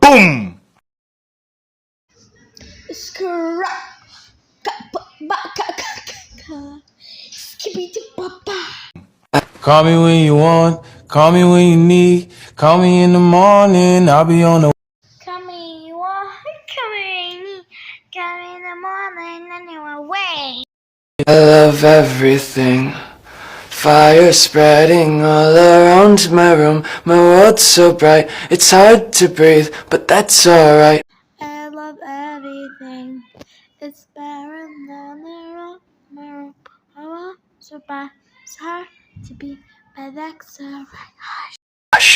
boom. Call me when you want, call me when you need, call me in the morning, I'll be on the Come in the morning and you're away. I love everything. Fire spreading all around my room. My world's so bright, it's hard to breathe, but that's alright. I love everything. It's better than the room. So bad, it's hard to be, but that's alright.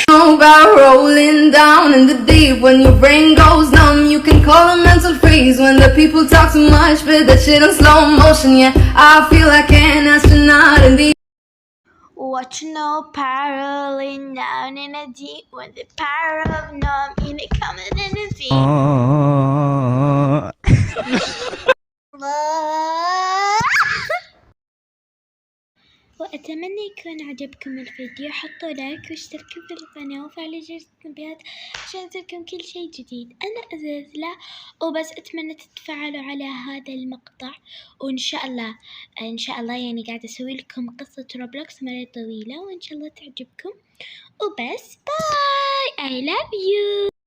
About rolling down in the deep. When your brain goes numb, you can call a mental freeze. When the people talk too much, but that shit on slow motion. Yeah, I feel like an astronaut in the Watching no paralleling down in a deep when the power of numb in it coming in the feet. وأتمنى يكون عجبكم الفيديو. حطوا لايك واشتركوا في القناة وفعلوا جرس التنبيهات عشان يصلكم كل شيء جديد أنا أنزله. وبس أتمنى تتفاعلوا على هذا المقطع. وإن شاء الله يعني قاعدة أسوي لكم قصة روبلوكس مرة طويلة وإن شاء الله تعجبكم. وبس باي. I love you.